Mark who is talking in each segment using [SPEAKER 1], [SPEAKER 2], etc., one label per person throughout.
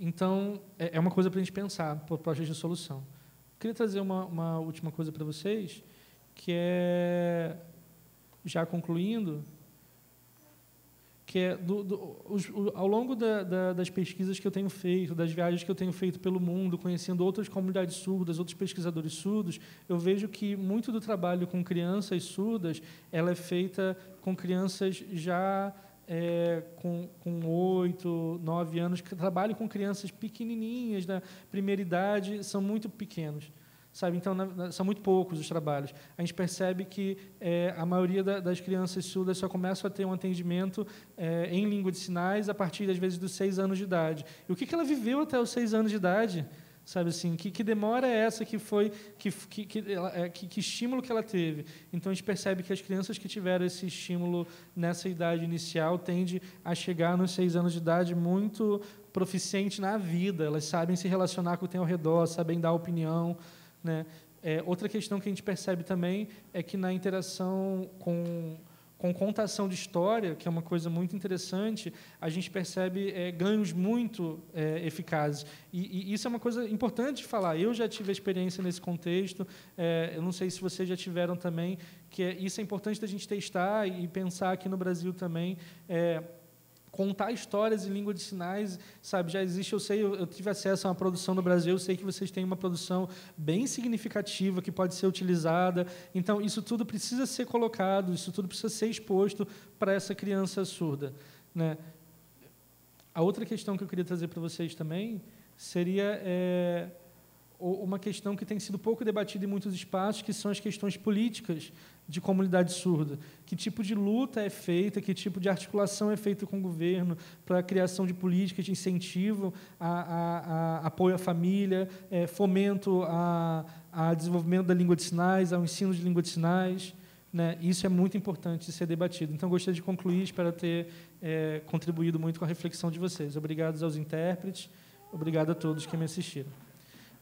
[SPEAKER 1] Então, é uma coisa para a gente pensar, propostas de solução. Queria trazer uma última coisa para vocês, que é, já concluindo, que é ao longo das pesquisas que eu tenho feito, das viagens que eu tenho feito pelo mundo, conhecendo outras comunidades surdas, outros pesquisadores surdos, eu vejo que muito do trabalho com crianças surdas ela é feita com crianças já com 8, 9 anos, que trabalham com crianças pequenininhas, da primeira idade, são muito pequenos. Sabe? Então, são muito poucos os trabalhos. A gente percebe que a maioria das crianças surdas só começam a ter um atendimento em língua de sinais a partir, às vezes, dos 6 anos de idade. E o que ela viveu até os 6 anos de idade? Sabe assim, que demora é essa que foi, que estímulo que ela teve? Então, a gente percebe que as crianças que tiveram esse estímulo nessa idade inicial tendem a chegar nos 6 anos de idade muito proficiente na vida. Elas sabem se relacionar com o que tem ao redor, sabem dar opinião, né? Outra questão que a gente percebe também é que na interação com contação de história, que é uma coisa muito interessante, a gente percebe ganhos muito eficazes. E isso é uma coisa importante de falar. Eu já tive a experiência nesse contexto, eu não sei se vocês já tiveram também, que isso é importante da gente testar e pensar aqui no Brasil também, contar histórias em língua de sinais, sabe? Já existe, eu tive acesso a uma produção no Brasil, eu sei que vocês têm uma produção bem significativa que pode ser utilizada. Então, isso tudo precisa ser colocado, isso tudo precisa ser exposto para essa criança surda, né? A outra questão que eu queria trazer para vocês também seria uma questão que tem sido pouco debatida em muitos espaços, que são as questões políticas de comunidade surda. Que tipo de luta é feita, que tipo de articulação é feita com o governo para a criação de políticas de incentivo a apoio à família, fomento a desenvolvimento da língua de sinais, ao ensino de língua de sinais, né? Isso é muito importante de ser debatido. Então, gostaria de concluir, espero ter contribuído muito com a reflexão de vocês. Obrigado aos intérpretes, obrigado a todos que me assistiram.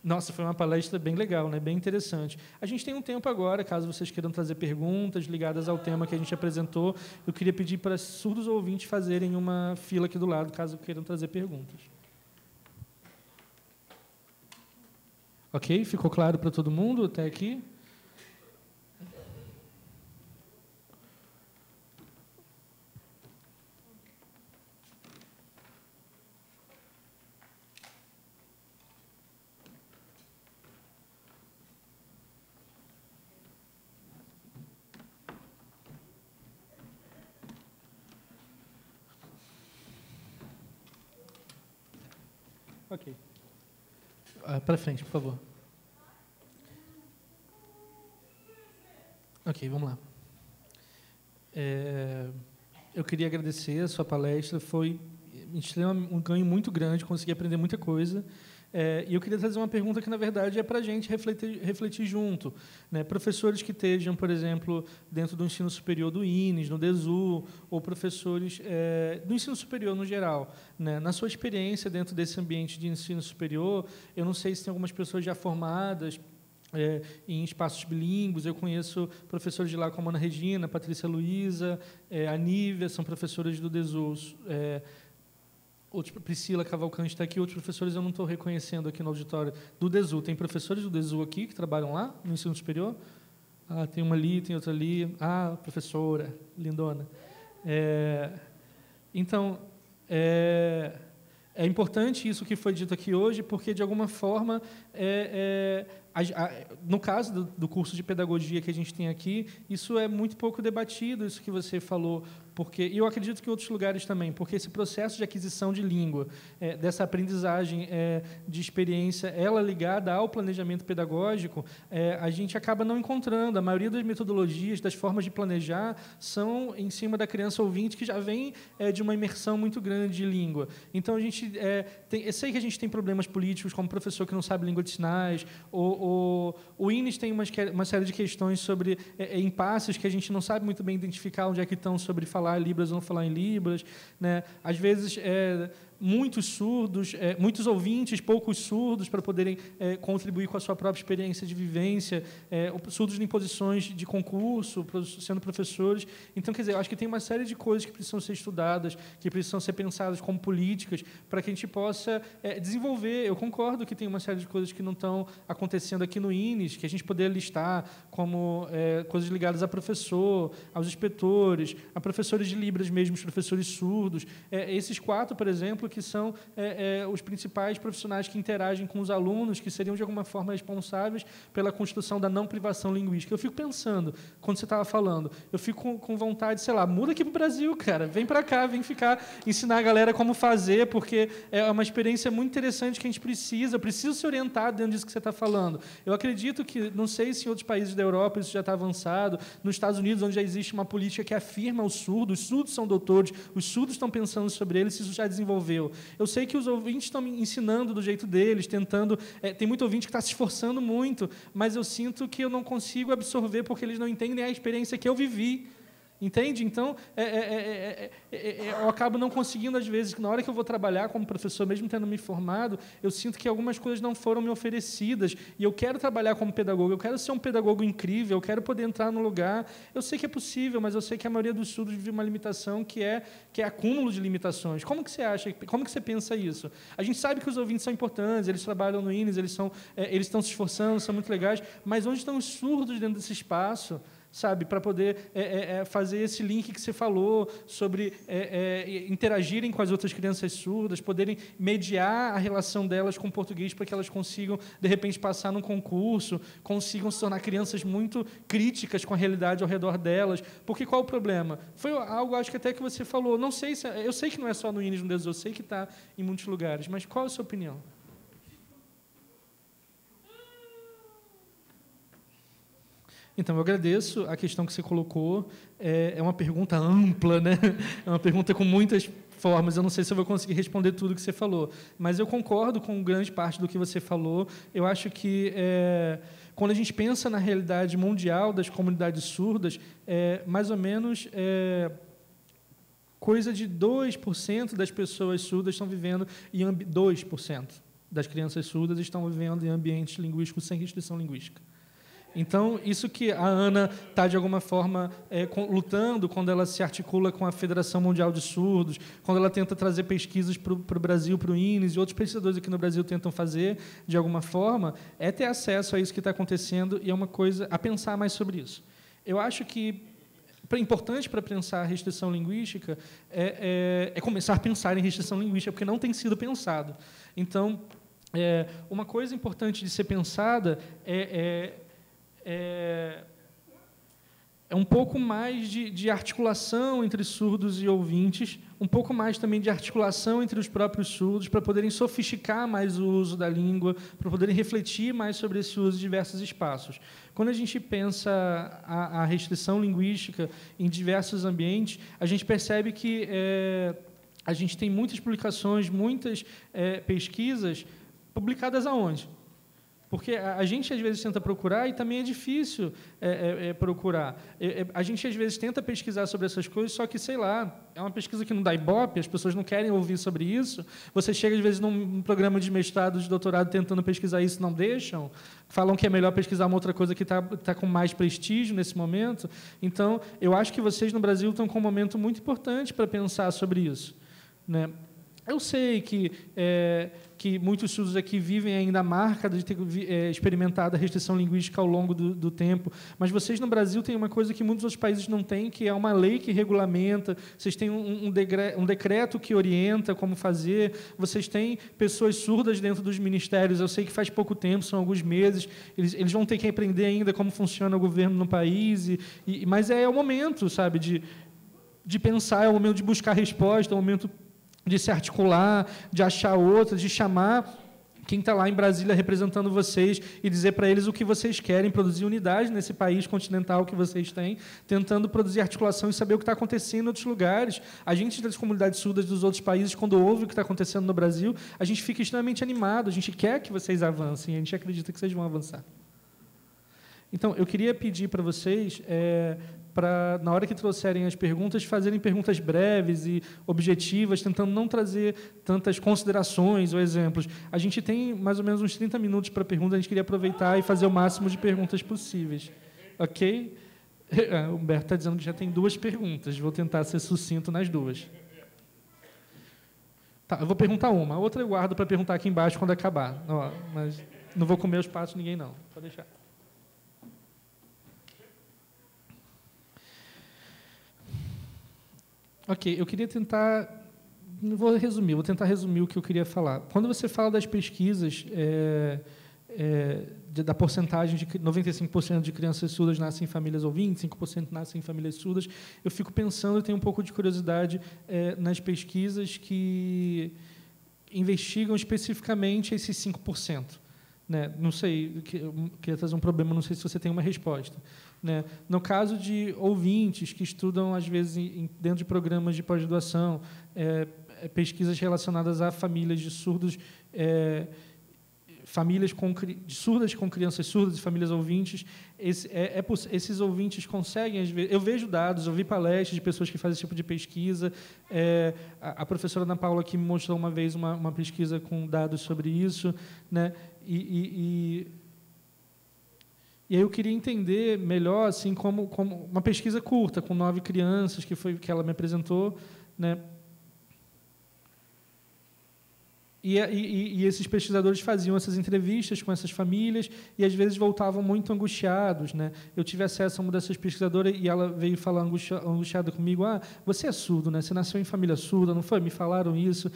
[SPEAKER 1] Nossa, foi uma palestra bem legal, né? Bem interessante. A gente tem um tempo agora, caso vocês queiram trazer perguntas ligadas ao tema que a gente apresentou. Eu queria pedir para surdos ouvintes fazerem uma fila aqui do lado, caso queiram trazer perguntas. Ok? Ficou claro para todo mundo até aqui? Ok. Para frente, por favor. Ok, vamos lá. Eu queria agradecer a sua palestra, foi um ganho muito grande, consegui aprender muita coisa. E eu queria trazer uma pergunta que, na verdade, é para a gente refletir junto, né? Professores que estejam, por exemplo, dentro do ensino superior do INES, no DESU, ou professores do ensino superior no geral, né? Na sua experiência dentro desse ambiente de ensino superior, eu não sei se tem algumas pessoas já formadas em espaços bilíngues. Eu conheço professores de lá como a Ana Regina, a Patrícia Luiza, a Nívia, são professoras do DESU. Priscila Cavalcante está aqui, outros professores eu não estou reconhecendo aqui no auditório do DESU. Tem professores do DESU aqui que trabalham lá, no ensino superior? Tem uma ali, tem outra ali. Professora, lindona. Então, é importante isso que foi dito aqui hoje, porque, de alguma forma, no caso do curso de pedagogia que a gente tem aqui, isso é muito pouco debatido, isso que você falou, e eu acredito que em outros lugares também, porque esse processo de aquisição de língua, dessa aprendizagem de experiência, ela ligada ao planejamento pedagógico, a gente acaba não encontrando. A maioria das metodologias, das formas de planejar, são em cima da criança ouvinte, que já vem de uma imersão muito grande de língua. Então, eu sei que a gente tem problemas políticos, como professor que não sabe língua de sinais, o INES tem uma série de questões sobre impasses que a gente não sabe muito bem identificar onde é que estão, sobre falar em Libras ou não falar em Libras, né? Às vezes, muitos surdos, muitos ouvintes, poucos surdos, para poderem contribuir com a sua própria experiência de vivência, surdos em posições de concurso, sendo professores. Então, quer dizer, eu acho que tem uma série de coisas que precisam ser estudadas, que precisam ser pensadas como políticas, para que a gente possa desenvolver. Eu concordo que tem uma série de coisas que não estão acontecendo aqui no INES, que a gente poderia listar como coisas ligadas a professor, aos inspetores, a professores de Libras mesmo, os professores surdos. Esses 4, por exemplo, que são os principais profissionais que interagem com os alunos, que seriam, de alguma forma, responsáveis pela construção da não privação linguística. Eu fico pensando, quando você estava falando, eu fico com vontade, sei lá, muda aqui para o Brasil, cara, vem para cá, vem ensinar a galera como fazer, porque é uma experiência muito interessante que a gente precisa se orientar dentro disso que você está falando. Eu acredito que, não sei se em outros países da Europa isso já está avançado, nos Estados Unidos, onde já existe uma política que afirma os surdos são doutores, os surdos estão pensando sobre eles, isso já desenvolveu. Eu sei que os ouvintes estão me ensinando do jeito deles, tentando... tem muito ouvinte que está se esforçando muito, mas eu sinto que eu não consigo absorver porque eles não entendem a experiência que eu vivi. Entende? Então, eu acabo não conseguindo, às vezes, na hora que eu vou trabalhar como professor, mesmo tendo me formado, eu sinto que algumas coisas não foram me oferecidas, e eu quero trabalhar como pedagogo, eu quero ser um pedagogo incrível, eu quero poder entrar no lugar. Eu sei que é possível, mas eu sei que a maioria dos estudos vive uma limitação que é acúmulo de limitações. Como que você acha? Como que você pensa isso? A gente sabe que os ouvintes são importantes, eles trabalham no INES, eles estão se esforçando, são muito legais, mas onde estão os surdos dentro desse espaço? Sabe, para poder fazer esse link que você falou sobre interagirem com as outras crianças surdas, poderem mediar a relação delas com o português para que elas consigam, de repente, passar num concurso, consigam se tornar crianças muito críticas com a realidade ao redor delas. Porque qual o problema? Foi algo, acho que até que você falou, não sei se... Eu sei que não é só no INES, no Deus, eu sei que está em muitos lugares, mas qual a sua opinião? Então, eu agradeço a questão que você colocou. É uma pergunta ampla, né? É uma pergunta com muitas formas. Eu não sei se eu vou conseguir responder tudo que você falou, mas eu concordo com grande parte do que você falou. Eu acho que, quando a gente pensa na realidade mundial das comunidades surdas, mais ou menos... coisa de 2% das pessoas surdas estão vivendo em 2% das crianças surdas estão vivendo em ambientes linguísticos sem restrição linguística. Então, isso que a Ana está, de alguma forma, lutando quando ela se articula com a Federação Mundial de Surdos, quando ela tenta trazer pesquisas para o Brasil, para o INES, e outros pesquisadores aqui no Brasil tentam fazer, de alguma forma, é ter acesso a isso que está acontecendo, e é uma coisa a pensar mais sobre isso. Eu acho que importante para pensar a restrição linguística é começar a pensar em restrição linguística, porque não tem sido pensado. Então, uma coisa importante de ser pensada é um pouco mais de articulação entre surdos e ouvintes, um pouco mais também de articulação entre os próprios surdos, para poderem sofisticar mais o uso da língua, para poderem refletir mais sobre esse uso de diversos espaços. Quando a gente pensa a restrição linguística em diversos ambientes, a gente percebe que a gente tem muitas publicações, muitas pesquisas publicadas aonde? Porque a gente, às vezes, tenta procurar e também é difícil procurar. A gente, às vezes, tenta pesquisar sobre essas coisas, só que, sei lá, é uma pesquisa que não dá ibope, as pessoas não querem ouvir sobre isso. Você chega, às vezes, num programa de mestrado, de doutorado, tentando pesquisar isso, não deixam. Falam que é melhor pesquisar uma outra coisa que está com mais prestígio nesse momento. Então, eu acho que vocês, no Brasil, estão com um momento muito importante para pensar sobre isso, né? Eu sei que muitos surdos aqui vivem ainda a marca de ter experimentado a restrição linguística ao longo do tempo, mas vocês no Brasil têm uma coisa que muitos outros países não têm, que é uma lei que regulamenta, vocês têm um decreto que orienta como fazer, vocês têm pessoas surdas dentro dos ministérios, eu sei que faz pouco tempo, são alguns meses, eles vão ter que aprender ainda como funciona o governo no país, mas é o momento, sabe, de pensar, é o momento de buscar resposta, é o momento de se articular, de achar outras, de chamar quem está lá em Brasília representando vocês e dizer para eles o que vocês querem, produzir unidade nesse país continental que vocês têm, tentando produzir articulação e saber o que está acontecendo em outros lugares. A gente, das comunidades surdas dos outros países, quando ouve o que está acontecendo no Brasil, a gente fica extremamente animado, a gente quer que vocês avancem, a gente acredita que vocês vão avançar. Então, eu queria pedir para vocês para, na hora que trouxerem as perguntas, fazerem perguntas breves e objetivas, tentando não trazer tantas considerações ou exemplos. A gente tem mais ou menos uns 30 minutos para perguntas, a gente queria aproveitar e fazer o máximo de perguntas possíveis. Ok? O Humberto está dizendo que já tem 2 perguntas, vou tentar ser sucinto nas 2. Tá, eu vou perguntar uma, a outra eu guardo para perguntar aqui embaixo quando acabar. Ó, mas não vou comer o espaço de ninguém, não. Pode deixar. Ok, eu queria tentar... vou tentar resumir o que eu queria falar. Quando você fala das pesquisas, da porcentagem de 95% de crianças surdas nascem em famílias ouvintes, 5% nascem em famílias surdas, eu fico pensando, eu tenho um pouco de curiosidade nas pesquisas que investigam especificamente esses 5%. Né? Não sei, eu queria trazer um problema, não sei se você tem uma resposta. Né? No caso de ouvintes que estudam, às vezes, dentro de programas de pós-graduação, pesquisas relacionadas a famílias de surdos, famílias surdas com crianças surdas e famílias ouvintes, esses ouvintes conseguem, às vezes, eu vejo dados, eu vi palestras de pessoas que fazem esse tipo de pesquisa, a professora Ana Paula aqui me mostrou uma vez uma pesquisa com dados sobre isso, né? E aí eu queria entender melhor, assim, como uma pesquisa curta, com 9 crianças, que ela me apresentou, né? E esses pesquisadores faziam essas entrevistas com essas famílias e, às vezes, voltavam muito angustiados. Né? Eu tive acesso a uma dessas pesquisadoras e ela veio falar angustiada comigo, você é surdo, né? Você nasceu em família surda, não foi? Me falaram isso.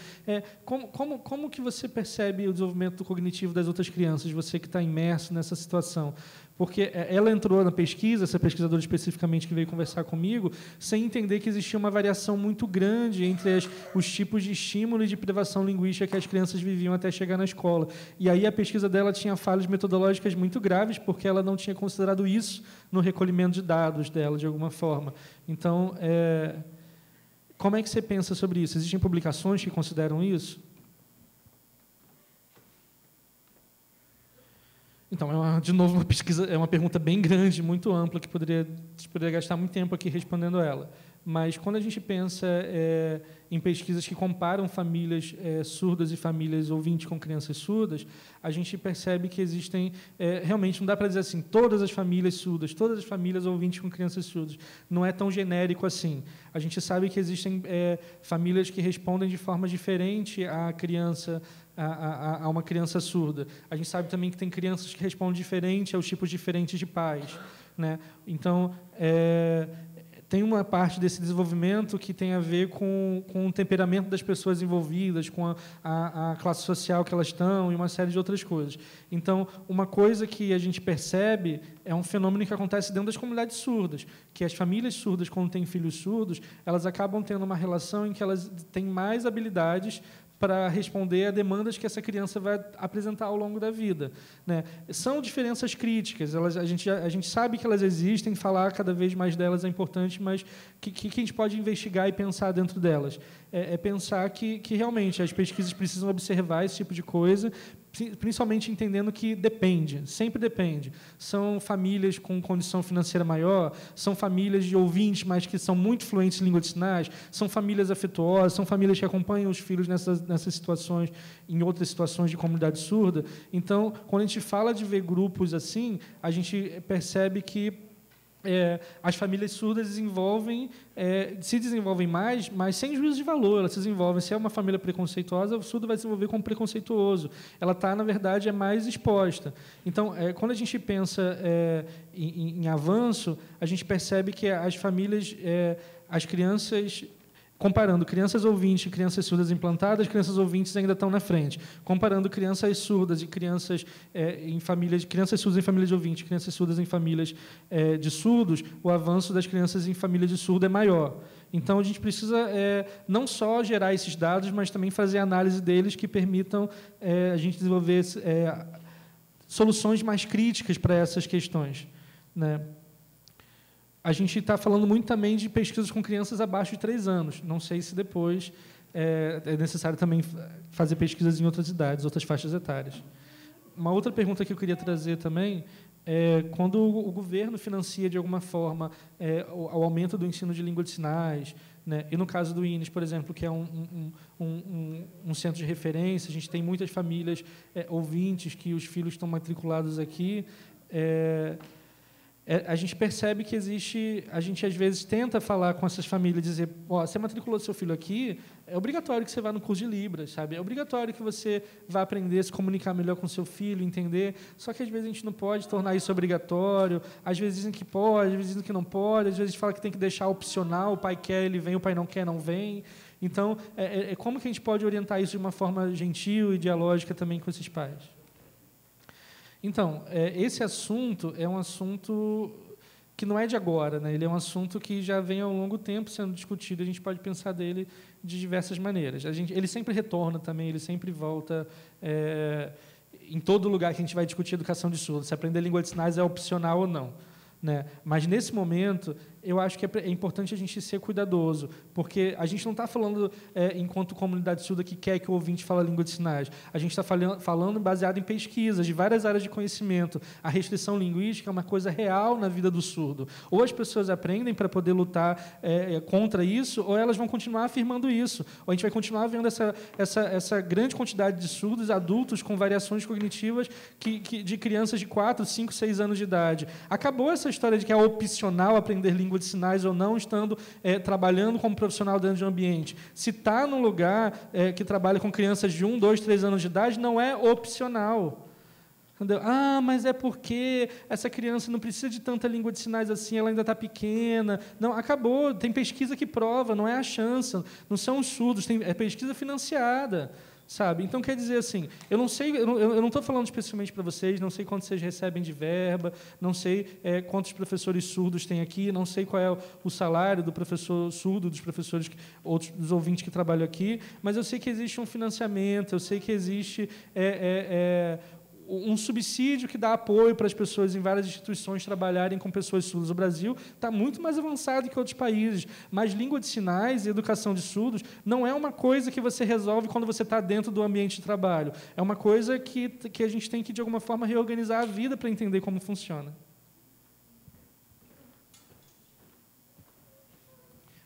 [SPEAKER 1] Como que você percebe o desenvolvimento cognitivo das outras crianças, você que está imerso nessa situação? Porque ela entrou na pesquisa, essa pesquisadora especificamente que veio conversar comigo, sem entender que existia uma variação muito grande entre os tipos de estímulo e de privação linguística que as crianças viviam até chegar na escola. E aí a pesquisa dela tinha falhas metodológicas muito graves, porque ela não tinha considerado isso no recolhimento de dados dela, de alguma forma. Então, como é que você pensa sobre isso? Existem publicações que consideram isso? Então, de novo, uma pesquisa, uma pergunta bem grande, muito ampla, que poderia gastar muito tempo aqui respondendo ela. Mas, quando a gente pensa em pesquisas que comparam famílias surdas e famílias ouvintes com crianças surdas, a gente percebe que existem... realmente, não dá para dizer assim, todas as famílias surdas, todas as famílias ouvintes com crianças surdas. Não é tão genérico assim. A gente sabe que existem famílias que respondem de forma diferente à criança... A uma criança surda. A gente sabe também que tem crianças que respondem diferente aos tipos diferentes de pais. Né? Então, tem uma parte desse desenvolvimento que tem a ver com o temperamento das pessoas envolvidas, com a classe social que elas estão e uma série de outras coisas. Então, uma coisa que a gente percebe é um fenômeno que acontece dentro das comunidades surdas, que as famílias surdas, quando têm filhos surdos, elas acabam tendo uma relação em que elas têm mais habilidades para responder a demandas que essa criança vai apresentar ao longo da vida. Né? São diferenças críticas, a gente sabe que elas existem, falar cada vez mais delas é importante, mas o que a gente pode investigar e pensar dentro delas? Pensar que realmente as pesquisas precisam observar esse tipo de coisa, principalmente entendendo que depende, sempre depende. São famílias com condição financeira maior, são famílias de ouvintes, mas que são muito fluentes em língua de sinais, são famílias afetuosas, são famílias que acompanham os filhos nessas situações, em outras situações de comunidade surda. Então, quando a gente fala de ver grupos assim, a gente percebe que as famílias surdas se desenvolvem mais, mas sem juízo de valor. Elas se desenvolvem. Se é uma família preconceituosa, o surdo vai se desenvolver como preconceituoso. Ela está, na verdade, mais exposta. Então, quando a gente pensa em avanço, a gente percebe que as famílias, as crianças... Comparando crianças ouvintes e crianças surdas implantadas, crianças ouvintes ainda estão na frente. Comparando crianças surdas e crianças crianças surdas em famílias de ouvintes, crianças surdas em famílias de surdos, o avanço das crianças em famílias de surdo é maior. Então, a gente precisa não só gerar esses dados, mas também fazer análise deles que permitam a gente desenvolver soluções mais críticas para essas questões. Né? A gente está falando muito também de pesquisas com crianças abaixo de 3 anos. Não sei se depois é necessário também fazer pesquisas em outras idades, outras faixas etárias. Uma outra pergunta que eu queria trazer também quando o governo financia, de alguma forma, o aumento do ensino de língua de sinais, né? E no caso do INES, por exemplo, que é um centro de referência, a gente tem muitas famílias ouvintes que os filhos estão matriculados aqui, a gente percebe que a gente às vezes tenta falar com essas famílias, dizer, você matriculou seu filho aqui, é obrigatório que você vá no curso de Libras, sabe? É obrigatório que você vá aprender a se comunicar melhor com seu filho, entender, só que às vezes a gente não pode tornar isso obrigatório, às vezes dizem que pode, às vezes dizem que não pode, às vezes fala que tem que deixar opcional, o pai quer, ele vem, o pai não quer, não vem. Então, como que a gente pode orientar isso de uma forma gentil e dialógica também com esses pais? Então, esse assunto é um assunto que não é de agora, né? Ele é um assunto que já vem ao longo tempo sendo discutido, a gente pode pensar dele de diversas maneiras. Ele sempre retorna também, ele sempre volta em todo lugar que a gente vai discutir educação de surdos, se aprender língua de sinais é opcional ou não, né? Mas, nesse momento, eu acho que é importante a gente ser cuidadoso, porque a gente não está falando, enquanto comunidade surda, que quer que o ouvinte fale a língua de sinais. A gente está falando baseado em pesquisas de várias áreas de conhecimento. A restrição linguística é uma coisa real na vida do surdo. Ou as pessoas aprendem para poder lutar contra isso, ou elas vão continuar afirmando isso. Ou a gente vai continuar vendo essa grande quantidade de surdos adultos com variações cognitivas de crianças de 4, 5, 6 anos de idade. Acabou essa história de que é opcional aprender língua de sinais ou não, estando trabalhando como profissional dentro de um ambiente. Se está num lugar que trabalha com crianças de 1, 2, 3 anos de idade, não é opcional. Entendeu? Mas é porque essa criança não precisa de tanta língua de sinais assim, ela ainda está pequena. Não, acabou. Tem pesquisa que prova, não é a chance, não são os surdos, é pesquisa financiada. Sabe? Então, quer dizer assim, eu não sei, eu não estou falando especificamente para vocês, não sei quanto vocês recebem de verba, não sei quantos professores surdos tem aqui, não sei qual é o salário do professor surdo, dos professores, dos ouvintes que trabalham aqui, mas eu sei que existe um financiamento, eu sei que existe um subsídio que dá apoio para as pessoas em várias instituições trabalharem com pessoas surdas. O Brasil está muito mais avançado que outros países, mas língua de sinais e educação de surdos não é uma coisa que você resolve quando você está dentro do ambiente de trabalho. É uma coisa que a gente tem que, de alguma forma, reorganizar a vida para entender como funciona.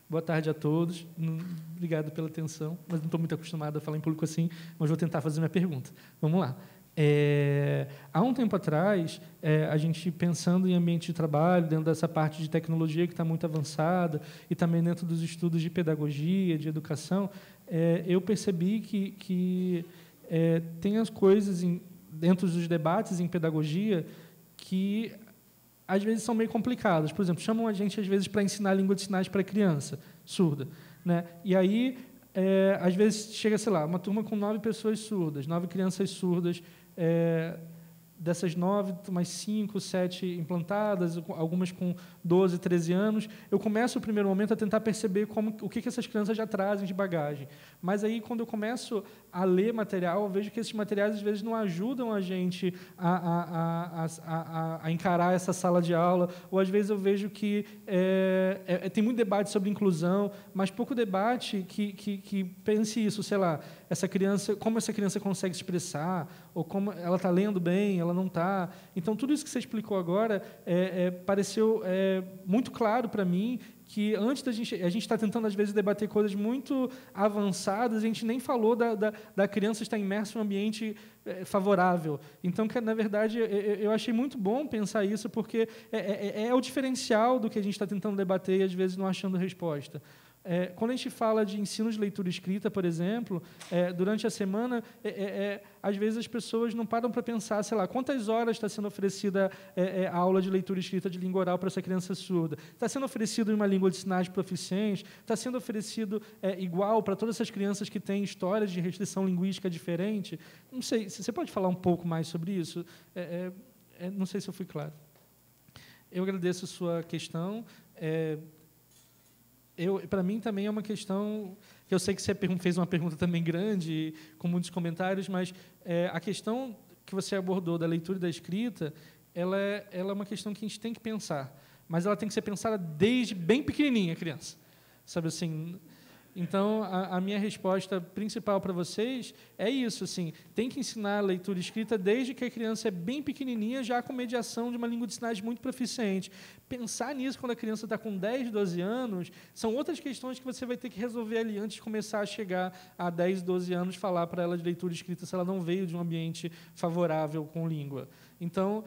[SPEAKER 1] Boa tarde a todos. Obrigado pela atenção, mas não estou muito acostumado a falar em público assim, mas vou tentar fazer minha pergunta. Vamos lá. Há um tempo atrás, a gente pensando em ambiente de trabalho, dentro dessa parte de tecnologia que está muito avançada, e também dentro dos estudos de pedagogia, de educação, eu percebi que tem as coisas dentro dos debates em pedagogia que, às vezes, são meio complicadas. Por exemplo, chamam a gente, às vezes, para ensinar língua de sinais para criança surda, né? E aí, às vezes, chega, sei lá, uma turma com 9 pessoas surdas, 9 crianças surdas. Dessas 9, mais 5, 7 implantadas, algumas com 12, 13 anos, eu começo, no primeiro momento, a tentar perceber o que essas crianças já trazem de bagagem. Mas aí, quando eu começo a ler material, eu vejo que esses materiais, às vezes, não ajudam a gente a encarar essa sala de aula, ou, às vezes, eu vejo que tem muito debate sobre inclusão, mas pouco debate que pense isso, sei lá, como essa criança consegue se expressar, ou como ela está lendo bem, ela não está. Então, tudo isso que você explicou agora pareceu muito claro para mim, que antes a gente está tentando, às vezes, debater coisas muito avançadas, a gente nem falou da criança estar imersa em um ambiente favorável. Então, na verdade, eu achei muito bom pensar isso, porque é o diferencial do que a gente está tentando debater e, às vezes, não achando resposta. Quando a gente fala de ensino de leitura e escrita, por exemplo, durante a semana, às vezes as pessoas não param para pensar, sei lá, quantas horas está sendo oferecida a aula de leitura e escrita de língua oral para essa criança surda? Está sendo oferecido em uma língua de sinais proficiente? Está sendo oferecido igual para todas essas crianças que têm histórias de restrição linguística diferente? Não sei, você pode falar um pouco mais sobre isso? Não sei se eu fui claro. Eu agradeço a sua questão. Para mim, também é uma questão que eu sei que você fez uma pergunta também grande, com muitos comentários, mas a questão que você abordou da leitura e da escrita, ela é uma questão que a gente tem que pensar, mas ela tem que ser pensada desde bem pequenininha, criança. Sabe assim, Então, a minha resposta principal para vocês é isso, assim, tem que ensinar a leitura e escrita desde que a criança é bem pequenininha, já com mediação de uma língua de sinais muito proficiente. Pensar nisso quando a criança está com 10, 12 anos, são outras questões que você vai ter que resolver ali antes de começar a chegar a 10, 12 anos, falar para ela de leitura e escrita se ela não veio de um ambiente favorável com língua. Então,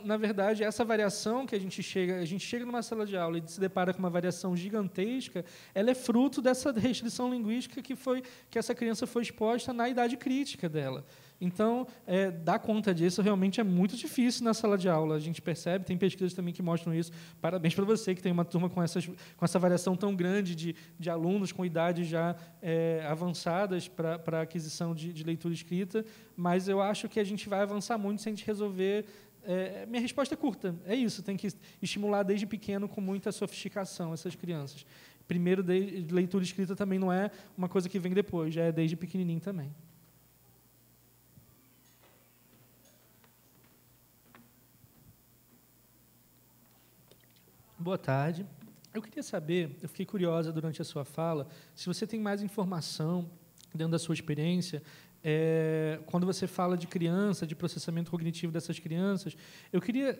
[SPEAKER 1] na verdade, essa variação que a gente chega numa sala de aula e se depara com uma variação gigantesca, ela é fruto dessa restrição linguística que essa criança foi exposta na idade crítica dela. Então, dar conta disso realmente é muito difícil na sala de aula. A gente percebe, tem pesquisas também que mostram isso. Parabéns para você, que tem uma turma com essa variação tão grande de alunos com idades já avançadas para a aquisição de leitura e escrita, mas eu acho que a gente vai avançar muito se a gente resolver. Minha resposta é curta, é isso, tem que estimular desde pequeno com muita sofisticação essas crianças. Primeiro, leitura e escrita também não é uma coisa que vem depois, já é desde pequenininho também. Boa tarde. Eu queria saber, eu fiquei curiosa durante a sua fala, se você tem mais informação dentro da sua experiência. Quando você fala de criança, de processamento cognitivo dessas crianças, eu queria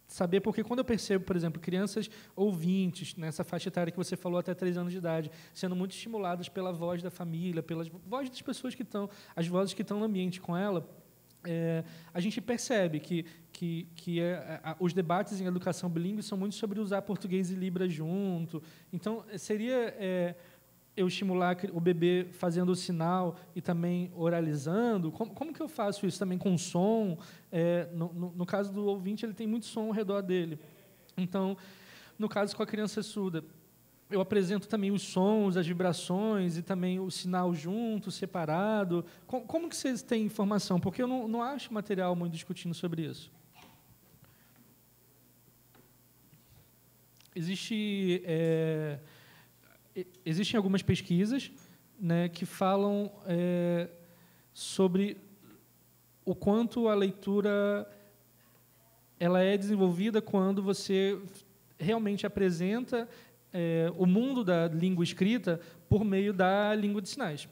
[SPEAKER 1] saber, porque quando eu percebo, por exemplo, crianças ouvintes, nessa faixa etária que você falou até 3 anos de idade, sendo muito estimuladas pela voz da família, pelas vozes das pessoas que estão, as vozes que estão no ambiente com ela, a gente percebe que os debates em educação bilíngue são muito sobre usar português e Libras junto. Então, seria... eu estimular o bebê fazendo o sinal e também oralizando? Como que eu faço isso também com som? No caso do ouvinte, ele tem muito som ao redor dele. Então, no caso com a criança surda, eu apresento também os sons, as vibrações e também o sinal junto, separado. Como que vocês têm informação? Porque eu não acho material muito discutindo sobre isso. Existem algumas pesquisas, né, que falam sobre o quanto a leitura ela é desenvolvida quando você realmente apresenta o mundo da língua escrita por meio da língua de sinais.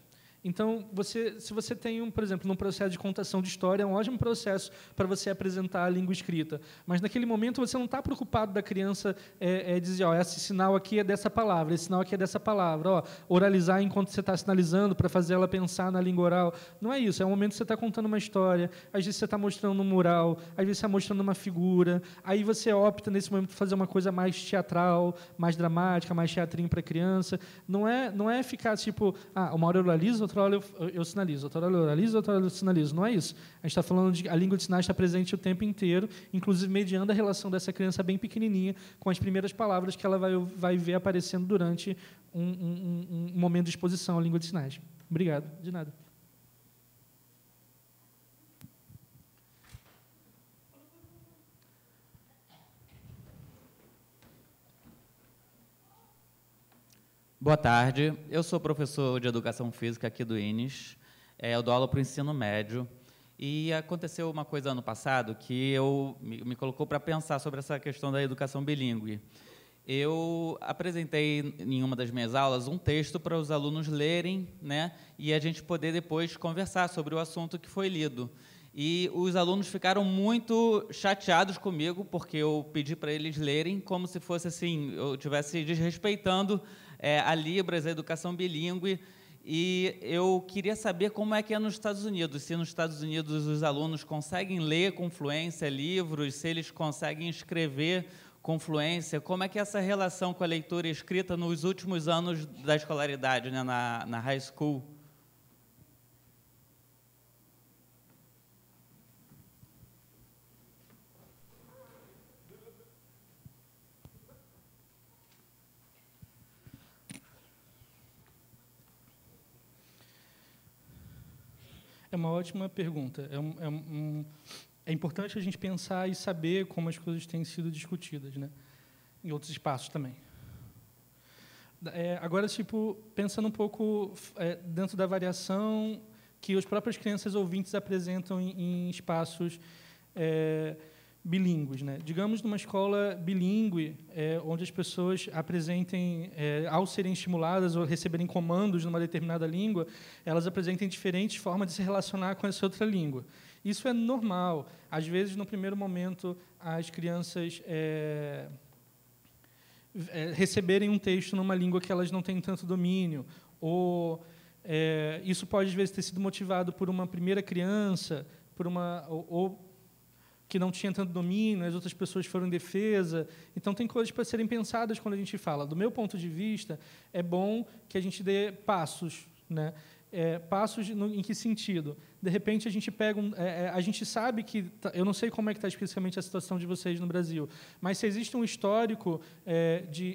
[SPEAKER 1] Então, se você tem, por exemplo, num processo de contação de história, é um ótimo processo para você apresentar a língua escrita. Mas, naquele momento, você não está preocupado da criança dizer, esse sinal aqui é dessa palavra, esse sinal aqui é dessa palavra. Oralizar enquanto você está sinalizando para fazer ela pensar na língua oral. Não é isso. É um momento que você está contando uma história, às vezes você está mostrando um mural, às vezes você está mostrando uma figura, aí você opta, nesse momento, por fazer uma coisa mais teatral, mais dramática, mais teatrinho para a criança. Não é ficar, tipo, uma hora eu oralizo, outra hora eu sinalizo, outra hora eu oralizo, outra hora eu sinalizo. Não é isso. A gente está falando de a língua de sinais está presente o tempo inteiro, inclusive mediando a relação dessa criança bem pequenininha com as primeiras palavras que ela vai ver aparecendo durante um momento de exposição à língua de sinais. Obrigado. De nada.
[SPEAKER 2] Boa tarde, eu sou professor de Educação Física aqui do INES, eu dou aula para o ensino médio, e aconteceu uma coisa ano passado que me colocou para pensar sobre essa questão da educação bilíngue. Eu apresentei em uma das minhas aulas um texto para os alunos lerem, né, e a gente poder depois conversar sobre o assunto que foi lido. E os alunos ficaram muito chateados comigo, porque eu pedi para eles lerem como se fosse assim, eu estivesse desrespeitando a Libras, a educação bilíngue, e eu queria saber como é que é nos Estados Unidos, se nos Estados Unidos os alunos conseguem ler com fluência livros, se eles conseguem escrever com fluência, como é que é essa relação com a leitura e escrita nos últimos anos da escolaridade, né, na high school?
[SPEAKER 1] É uma ótima pergunta. É importante a gente pensar e saber como as coisas têm sido discutidas, né? Em outros espaços também. Agora, tipo, pensando um pouco dentro da variação que as próprias crianças ouvintes apresentam em espaços bilíngues, né? Digamos numa escola bilíngue, onde as pessoas apresentem, ao serem estimuladas ou receberem comandos numa determinada língua, elas apresentem diferentes formas de se relacionar com essa outra língua. Isso é normal. Às vezes, no primeiro momento, as crianças receberem um texto numa língua que elas não têm tanto domínio, ou isso pode, às vezes, ter sido motivado por uma primeira criança, ou que não tinha tanto domínio, as outras pessoas foram em defesa. Então, tem coisas para serem pensadas quando a gente fala. Do meu ponto de vista, é bom que a gente dê passos, né? Passos em que sentido? De repente, a gente pega a gente sabe que... Eu não sei como é que está especificamente a situação de vocês no Brasil, mas se existe um histórico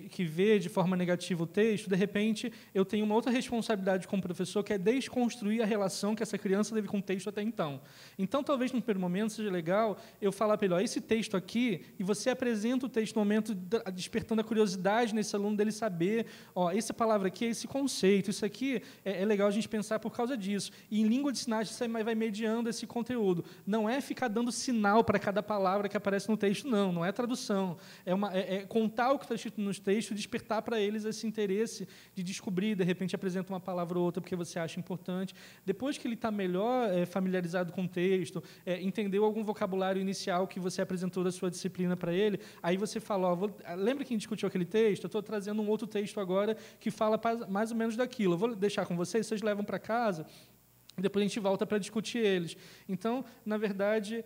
[SPEAKER 1] que vê de forma negativa o texto, de repente, eu tenho uma outra responsabilidade como professor, que é desconstruir a relação que essa criança teve com o texto até então. Então, talvez, no primeiro momento, seja legal eu falar para ele, esse texto aqui, e você apresenta o texto no momento, despertando a curiosidade nesse aluno, dele saber, essa palavra aqui é esse conceito, isso aqui é legal a gente pensar por causa disso. E, em língua de sinais, você vai mediando esse conteúdo. Não é ficar dando sinal para cada palavra que aparece no texto, não é tradução. É contar o que está escrito nos textos, despertar para eles esse interesse de descobrir, de repente apresenta uma palavra ou outra porque você acha importante. Depois que ele está melhor familiarizado com o texto, entendeu algum vocabulário inicial que você apresentou da sua disciplina para ele, aí você fala, lembra que a gente discutiu aquele texto? Eu estou trazendo um outro texto agora que fala mais ou menos daquilo. Eu vou deixar com vocês levam para casa, e depois a gente volta para discutir eles. Então, na verdade,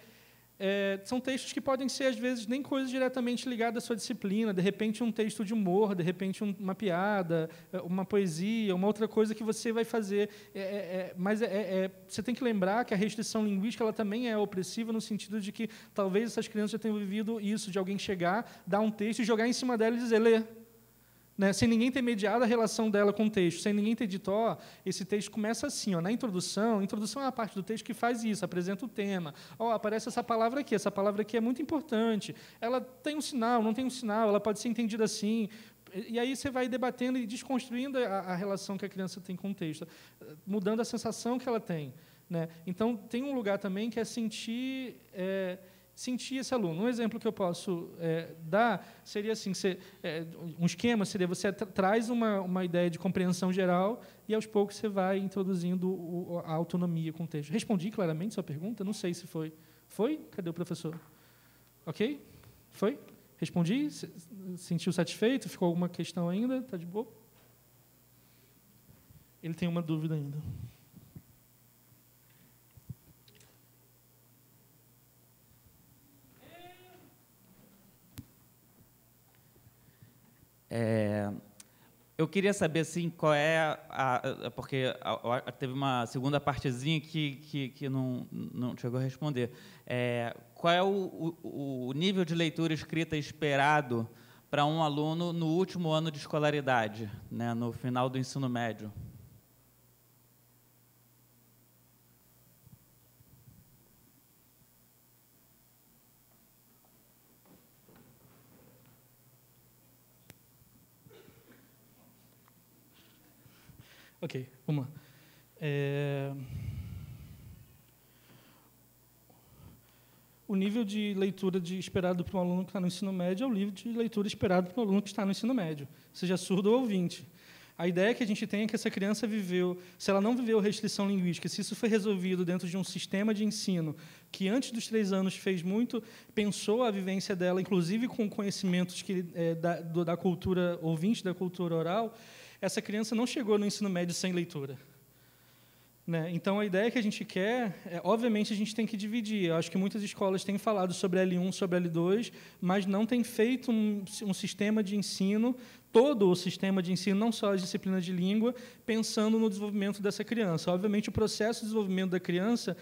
[SPEAKER 1] são textos que podem ser, às vezes, nem coisas diretamente ligadas à sua disciplina, de repente um texto de humor, de repente uma piada, uma poesia, uma outra coisa que você vai fazer. Mas você tem que lembrar que a restrição linguística ela também é opressiva no sentido de que talvez essas crianças já tenham vivido isso, de alguém chegar, dar um texto e jogar em cima dela e dizer, lê. Né, sem ninguém ter mediado a relação dela com o texto, sem ninguém ter dito, esse texto começa assim, na introdução. A introdução é a parte do texto que faz isso, apresenta o tema. Aparece essa palavra aqui é muito importante. Ela tem um sinal, não tem um sinal, ela pode ser entendida assim. E aí você vai debatendo e desconstruindo a relação que a criança tem com o texto, mudando a sensação que ela tem. Né? Então, tem um lugar também que é sentir esse aluno. Um exemplo que eu posso dar seria assim, um esquema seria você traz uma ideia de compreensão geral e, aos poucos, você vai introduzindo a autonomia com o texto. Respondi claramente sua pergunta? Não sei se foi. Foi? Cadê o professor? Ok? Foi? Respondi? Sentiu satisfeito? Ficou alguma questão ainda? Está de boa? Ele tem uma dúvida ainda.
[SPEAKER 2] Eu queria saber assim, qual é porque teve uma segunda partezinha que não chegou a responder. Qual é o nível de leitura escrita esperado para um aluno no último ano de escolaridade, né, no final do ensino médio?
[SPEAKER 1] Ok, vamos lá. O nível de leitura esperado para um aluno que está no ensino médio é o nível de leitura esperado para um aluno que está no ensino médio, seja surdo ou ouvinte. A ideia que a gente tem é que essa criança viveu, se ela não viveu restrição linguística, se isso foi resolvido dentro de um sistema de ensino que, antes dos 3 anos, pensou a vivência dela, inclusive com conhecimentos da cultura ouvinte, da cultura oral, essa criança não chegou no ensino médio sem leitura. Né? Então, a ideia que a gente quer, obviamente, a gente tem que dividir. Eu acho que muitas escolas têm falado sobre L1, sobre L2, mas não têm feito um sistema de ensino, todo o sistema de ensino, não só as disciplinas de língua, pensando no desenvolvimento dessa criança. Obviamente, o processo de desenvolvimento da criança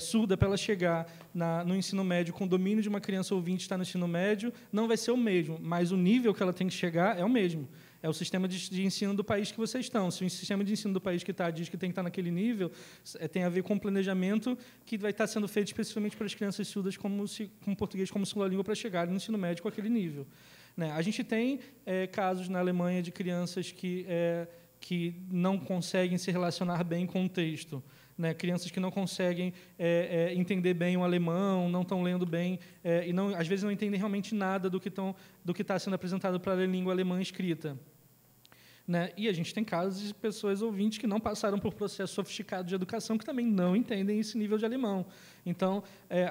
[SPEAKER 1] surda, para ela chegar no ensino médio com o domínio de uma criança ouvinte que está no ensino médio, não vai ser o mesmo, mas o nível que ela tem que chegar é o mesmo. É o sistema de ensino do país que vocês estão. Se o sistema de ensino do país que está diz que tem que estar naquele nível, tem a ver com o planejamento que vai estar sendo feito especificamente para as crianças surdas com português como segunda língua para chegarem no ensino médio com aquele nível. Né? A gente tem casos na Alemanha de crianças que que não conseguem se relacionar bem com o texto, né? Crianças que não conseguem entender bem o alemão, não estão lendo bem, e não, às vezes não entendem realmente nada do que está sendo apresentado para a língua alemã escrita. Né? E a gente tem casos de pessoas ouvintes que não passaram por processo sofisticado de educação que também não entendem esse nível de alemão. Então,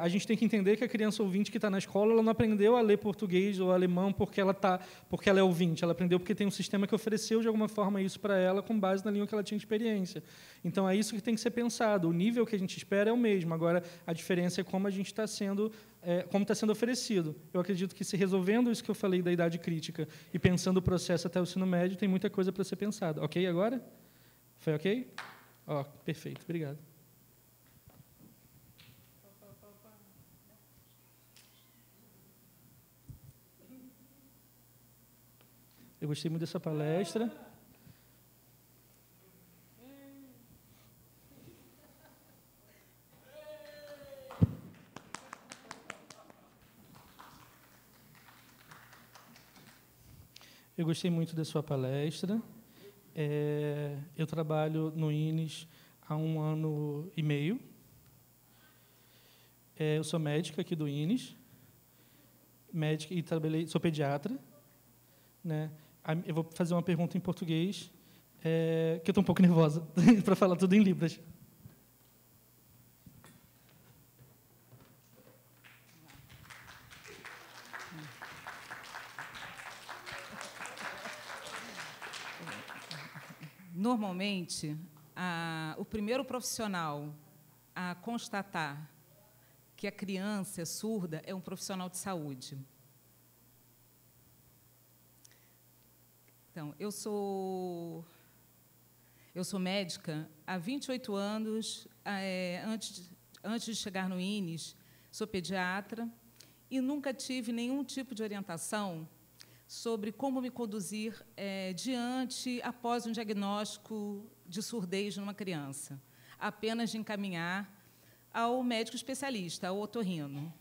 [SPEAKER 1] a gente tem que entender que a criança ouvinte que está na escola, ela não aprendeu a ler português ou alemão porque ela é ouvinte, ela aprendeu porque tem um sistema que ofereceu, de alguma forma, isso para ela com base na língua que ela tinha experiência. Então, é isso que tem que ser pensado. O nível que a gente espera é o mesmo. Agora, a diferença é como a gente está sendo... como está sendo oferecido. Eu acredito que, se resolvendo isso que eu falei da idade crítica e pensando o processo até o ensino médio, tem muita coisa para ser pensada. Ok agora? Foi ok? Ó, perfeito. Obrigado. Eu gostei muito dessa palestra. Eu gostei muito da sua palestra. Eu trabalho no INES há 1 ano e meio. Eu sou médica aqui do INES, médica, e sou pediatra. Né? Eu vou fazer uma pergunta em português, que eu estou um pouco nervosa para falar tudo em libras.
[SPEAKER 3] Normalmente, o primeiro profissional a constatar que a criança é surda é um profissional de saúde. Então, eu sou médica há 28 anos. Antes de chegar no INES, sou pediatra e nunca tive nenhum tipo de orientação sobre como me conduzir após um diagnóstico de surdez numa criança, apenas de encaminhar ao médico especialista, ao otorrino.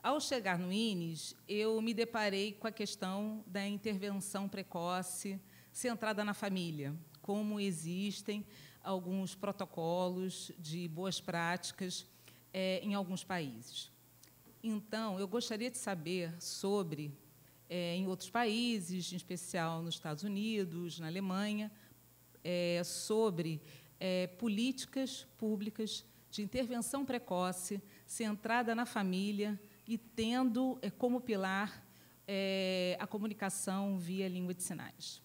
[SPEAKER 3] Ao chegar no INES, eu me deparei com a questão da intervenção precoce centrada na família, como existem alguns protocolos de boas práticas em alguns países. Então, eu gostaria de saber sobre, em outros países, em especial nos Estados Unidos, na Alemanha, sobre políticas públicas de intervenção precoce centrada na família e tendo como pilar a comunicação via língua de sinais.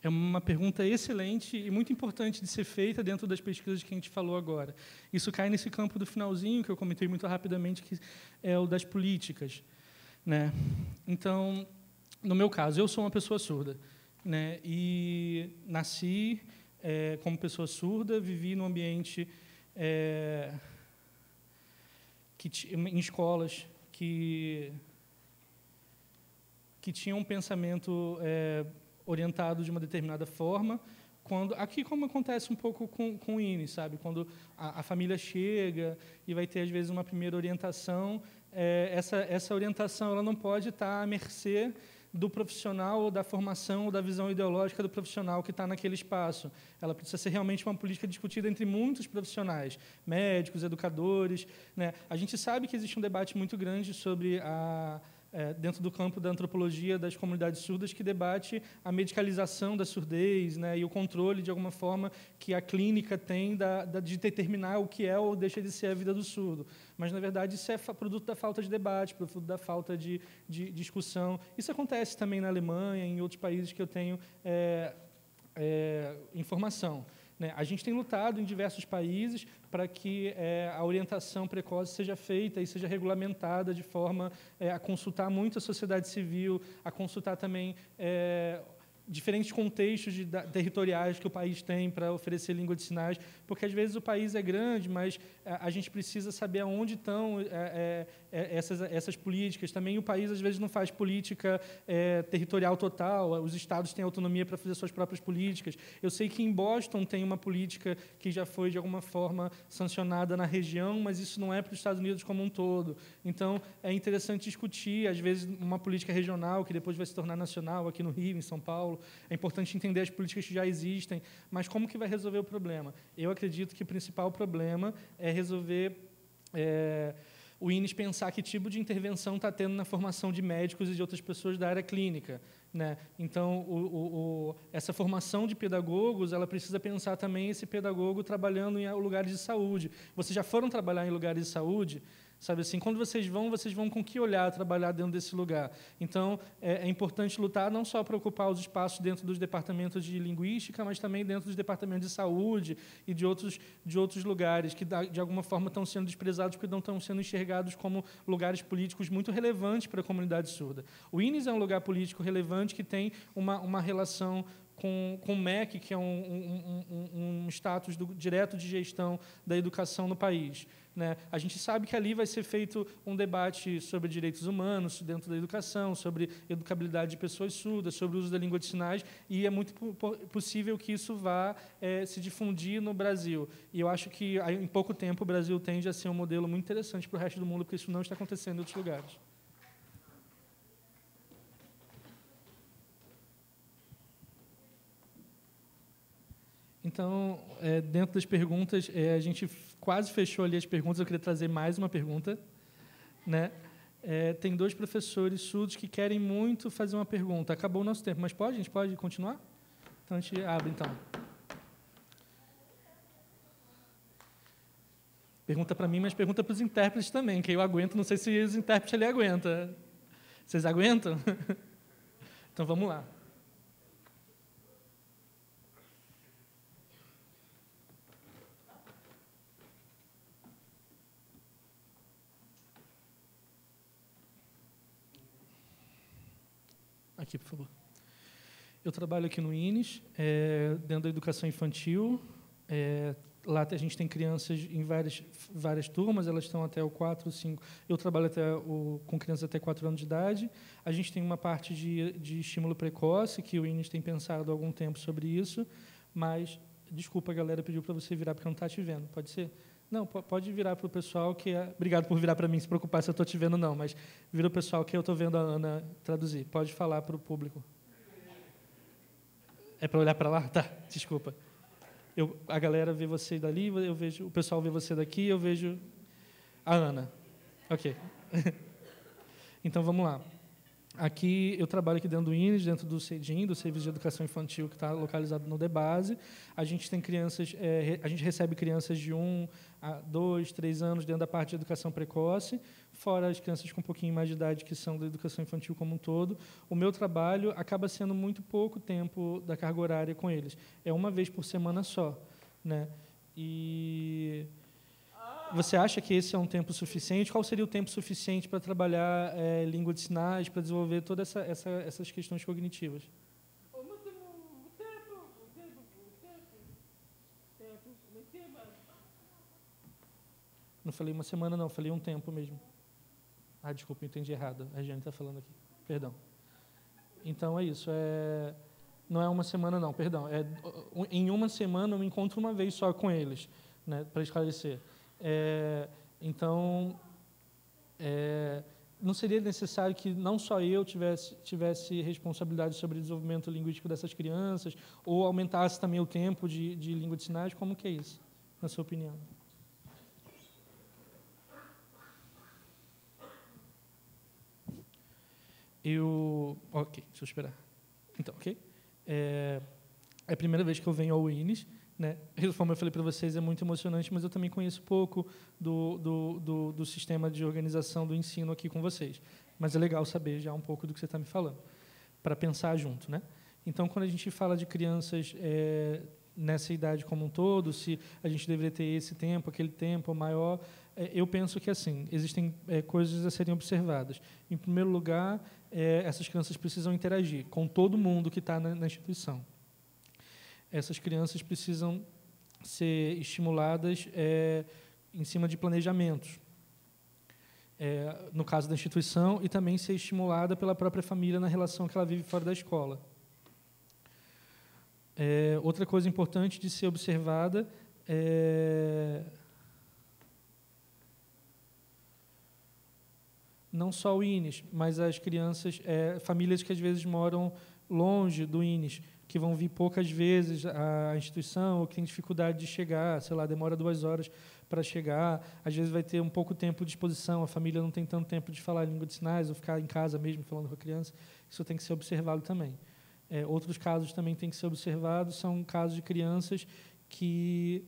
[SPEAKER 1] É uma pergunta excelente e muito importante de ser feita dentro das pesquisas que a gente falou agora. Isso cai nesse campo do finalzinho, que eu comentei muito rapidamente, que é o das políticas. Né? Então, no meu caso, eu sou uma pessoa surda. Né? E nasci como pessoa surda, vivi num ambiente em escolas que tinham um pensamento orientado de uma determinada forma, aqui como acontece um pouco com o INES, sabe? Quando a família chega e vai ter, às vezes, uma primeira orientação, essa orientação ela não pode estar à mercê do profissional, ou da formação, ou da visão ideológica do profissional que está naquele espaço. Ela precisa ser realmente uma política discutida entre muitos profissionais, médicos, educadores. Né? A gente sabe que existe um debate muito grande sobre dentro do campo da antropologia das comunidades surdas, que debate a medicalização da surdez, né, e o controle, de alguma forma, que a clínica tem de determinar o que é ou deixa de ser a vida do surdo. Mas, na verdade, isso é produto da falta de debate, produto da falta de discussão. Isso acontece também na Alemanha, em outros países que eu tenho informação. Né? A gente tem lutado em diversos países para que a orientação precoce seja feita e seja regulamentada de forma a consultar muito a sociedade civil, a consultar também diferentes contextos territoriais que o país tem para oferecer língua de sinais, porque às vezes o país é grande, mas a gente precisa saber aonde estão essas políticas. Também o país às vezes não faz política territorial total, os estados têm autonomia para fazer suas próprias políticas. Eu sei que em Boston tem uma política que já foi de alguma forma sancionada na região, mas isso não é para os Estados Unidos como um todo. Então é interessante discutir, às vezes, uma política regional que depois vai se tornar nacional aqui no Rio, em São Paulo. É importante entender as políticas que já existem, mas como que vai resolver o problema? Eu acredito que o principal problema é resolver o INES pensar que tipo de intervenção está tendo na formação de médicos e de outras pessoas da área clínica, né? Então, essa formação de pedagogos, ela precisa pensar também esse pedagogo trabalhando em lugares de saúde. Vocês já foram trabalhar em lugares de saúde? Sabe assim, quando vocês vão com que olhar trabalhar dentro desse lugar? Então, é importante lutar não só para ocupar os espaços dentro dos departamentos de linguística, mas também dentro dos departamentos de saúde e de outros lugares que, de alguma forma, estão sendo desprezados porque não estão sendo enxergados como lugares políticos muito relevantes para a comunidade surda. O INES é um lugar político relevante que tem uma relação com o MEC, que é um status direto de gestão da educação no país, né? A gente sabe que ali vai ser feito um debate sobre direitos humanos dentro da educação, sobre educabilidade de pessoas surdas, sobre o uso da língua de sinais, e é muito possível que isso vá se difundir no Brasil. E eu acho que, em pouco tempo, o Brasil tende a ser um modelo muito interessante para o resto do mundo, porque isso não está acontecendo em outros lugares. Então, dentro das perguntas, a gente quase fechou ali as perguntas. Eu queria trazer mais uma pergunta, né? Tem 2 professores surdos que querem muito fazer uma pergunta. Acabou o nosso tempo, mas a gente pode continuar? Então, a gente abre, então. Pergunta para mim, mas pergunta para os intérpretes também, que eu aguento. Não sei se os intérpretes ali aguentam. Vocês aguentam? Então, vamos lá. Aqui, por favor. Eu trabalho aqui no INES, dentro da educação infantil. Lá a gente tem crianças em várias turmas, elas estão até o 4, 5. Eu trabalho com crianças até 4 anos de idade. A gente tem uma parte de estímulo precoce, que o INES tem pensado há algum tempo sobre isso, mas, desculpa, a galera pediu para você virar, porque não está te vendo. Pode ser? Não, pode virar para o pessoal que Obrigado por virar para mim, se preocupar se eu estou te vendo, não, mas vira o pessoal que eu estou vendo a Ana traduzir. Pode falar para o público. É para olhar para lá? Tá, desculpa. A galera vê você dali, o pessoal vê você daqui, eu vejo a Ana. Ok. Então, vamos lá. Aqui, eu trabalho aqui dentro do INES, dentro do CEDIM, do Serviço de Educação Infantil, que está localizado no DEBASE. A gente tem crianças, a gente recebe crianças de 1 a 2, 3 anos dentro da parte de educação precoce, fora as crianças com um pouquinho mais de idade, que são da educação infantil como um todo. O meu trabalho acaba sendo muito pouco tempo da carga horária com eles. É uma vez por semana só, né? E você acha que esse é um tempo suficiente? Qual seria o tempo suficiente para trabalhar língua de sinais, para desenvolver todas essas questões cognitivas? Não falei uma semana, não. Falei um tempo mesmo. Ah, desculpa, entendi errado. A Jane está falando aqui. Perdão. Então, é isso. Não é uma semana, não. Perdão. Em uma semana, eu me encontro uma vez só com eles, né, para esclarecer. Então, não seria necessário que não só eu tivesse responsabilidade sobre o desenvolvimento linguístico dessas crianças, ou aumentasse também o tempo de língua de sinais? Como que é isso, na sua opinião? Ok, deixa eu esperar. Então, ok? É a primeira vez que eu venho ao INES, né? Como eu falei para vocês, é muito emocionante, mas eu também conheço pouco do sistema de organização do ensino aqui com vocês. Mas é legal saber já um pouco do que você está me falando, para pensar junto, né? Então, quando a gente fala de crianças nessa idade como um todo, se a gente deveria ter esse tempo, aquele tempo maior, eu penso que, assim, existem coisas a serem observadas. Em primeiro lugar, essas crianças precisam interagir com todo mundo que está na instituição. Essas crianças precisam ser estimuladas em cima de planejamentos, no caso da instituição, e também ser estimulada pela própria família na relação que ela vive fora da escola. Outra coisa importante de ser observada não só o INES, mas as crianças, famílias que às vezes moram longe do INES, que vão vir poucas vezes à instituição, ou que têm dificuldade de chegar, sei lá, demora 2 horas para chegar, às vezes vai ter um pouco tempo de exposição, a família não tem tanto tempo de falar língua de sinais, ou ficar em casa mesmo falando com a criança, isso tem que ser observado também. Outros casos também têm que ser observados, são casos de crianças que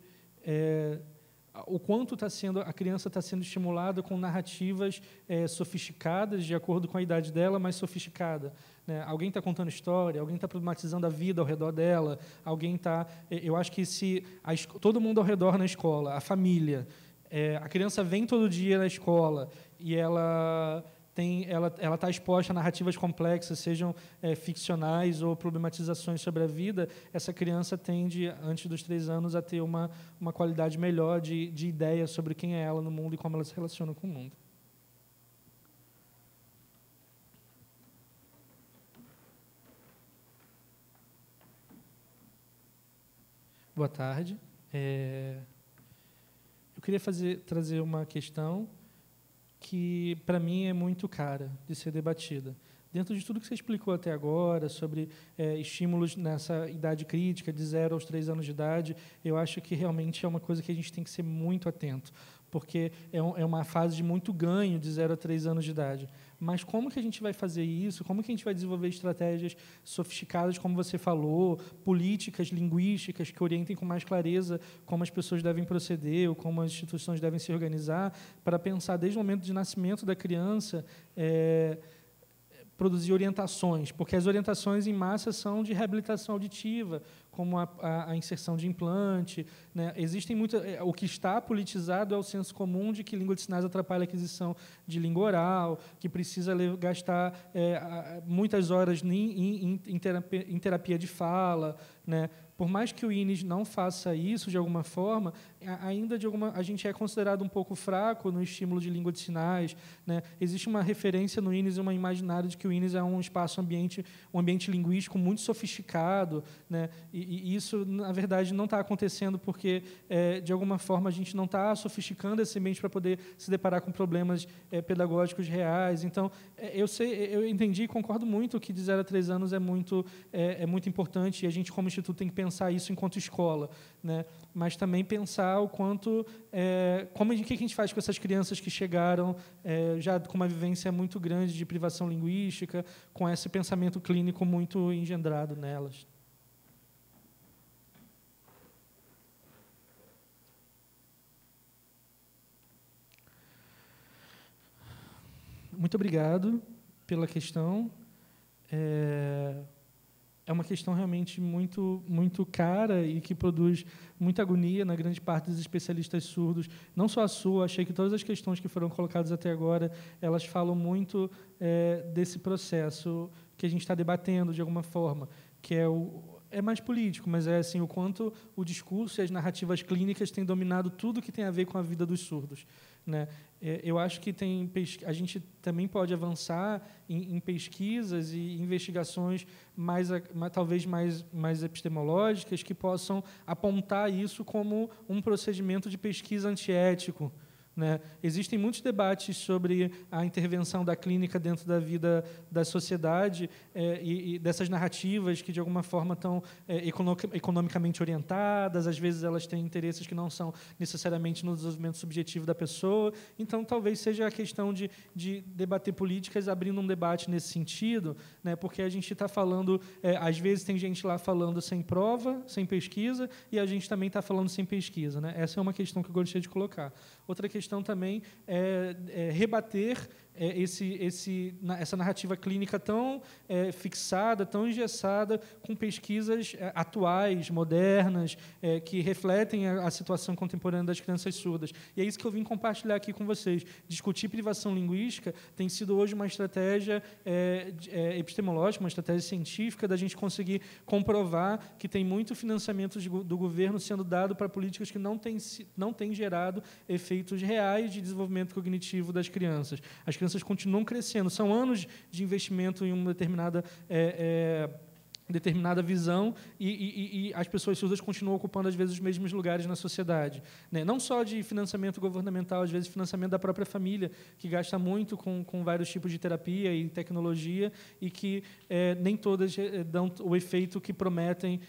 [SPEAKER 1] o quanto a criança está sendo estimulada com narrativas sofisticadas, de acordo com a idade dela, mas sofisticada. Né? Alguém está contando história, alguém está problematizando a vida ao redor dela, alguém está... Eu acho que se todo mundo ao redor na escola, a família, a criança vem todo dia na escola e ela está exposta a narrativas complexas, sejam ficcionais ou problematizações sobre a vida, essa criança tende, antes dos 3 anos, a ter uma qualidade melhor de ideia sobre quem é ela no mundo e como ela se relaciona com o mundo. Boa tarde. Eu queria trazer uma questão que, para mim, é muito cara de ser debatida. Dentro de tudo que você explicou até agora, sobre estímulos nessa idade crítica, de 0 aos 3 anos de idade, eu acho que realmente é uma coisa que a gente tem que ser muito atento, porque é uma fase de muito ganho de 0 a 3 anos de idade. Mas como que a gente vai fazer isso? Como que a gente vai desenvolver estratégias sofisticadas, como você falou, políticas linguísticas que orientem com mais clareza como as pessoas devem proceder ou como as instituições devem se organizar, para pensar desde o momento de nascimento da criança, produzir orientações, porque as orientações em massa são de reabilitação auditiva, como a inserção de implante. Né? Existem o que está politizado é o senso comum de que língua de sinais atrapalha a aquisição de língua oral, que precisa gastar muitas horas em terapia de fala. Né? Por mais que o INES não faça isso de alguma forma, ainda a gente é considerado um pouco fraco no estímulo de língua de sinais. Né? Existe uma referência no INES, um imaginário de que o INES é um um ambiente linguístico muito sofisticado. Né? E isso, na verdade, não está acontecendo porque, de alguma forma, a gente não está sofisticando esse ambiente para poder se deparar com problemas pedagógicos reais. Então, eu entendi e concordo muito que de 0 a 3 anos é muito importante, e a gente, como instituto, tem que pensar isso enquanto escola. Né? Mas também pensar o quanto... o que a gente faz com essas crianças que chegaram já com uma vivência muito grande de privação linguística, com esse pensamento clínico muito engendrado nelas. Muito obrigado pela questão. É uma questão realmente muito, muito cara e que produz muita agonia na grande parte dos especialistas surdos. Não só a sua, achei que todas as questões que foram colocadas até agora, elas falam muito desse processo que a gente está debatendo de alguma forma, que é mais político, mas é assim, o quanto o discurso e as narrativas clínicas têm dominado tudo que tem a ver com a vida dos surdos. Né? Eu acho que a gente também pode avançar em pesquisas e investigações talvez mais epistemológicas que possam apontar isso como um procedimento de pesquisa antiético. Né? Existem muitos debates sobre a intervenção da clínica dentro da vida da sociedade e dessas narrativas que, de alguma forma, estão economicamente orientadas, às vezes elas têm interesses que não são necessariamente no desenvolvimento subjetivo da pessoa. Então, talvez seja a questão de debater políticas abrindo um debate nesse sentido, né? Porque a gente está falando, às vezes tem gente lá falando sem prova, sem pesquisa, e a gente também está falando sem pesquisa. Né? Essa é uma questão que eu gostaria de colocar. Outra questão também é rebater essa narrativa clínica tão fixada, tão engessada, com pesquisas atuais, modernas, que refletem a situação contemporânea das crianças surdas. E é isso que eu vim compartilhar aqui com vocês. Discutir privação linguística tem sido hoje uma estratégia epistemológica, uma estratégia científica da gente conseguir comprovar que tem muito financiamento do governo sendo dado para políticas que não têm gerado efeitos reais de desenvolvimento cognitivo das crianças. As crianças continuam crescendo. São anos de investimento em uma determinada visão e as pessoas surdas continuam ocupando, às vezes, os mesmos lugares na sociedade. Né? Não só de financiamento governamental, às vezes, financiamento da própria família, que gasta muito com vários tipos de terapia e tecnologia e que nem todas dão o efeito que prometem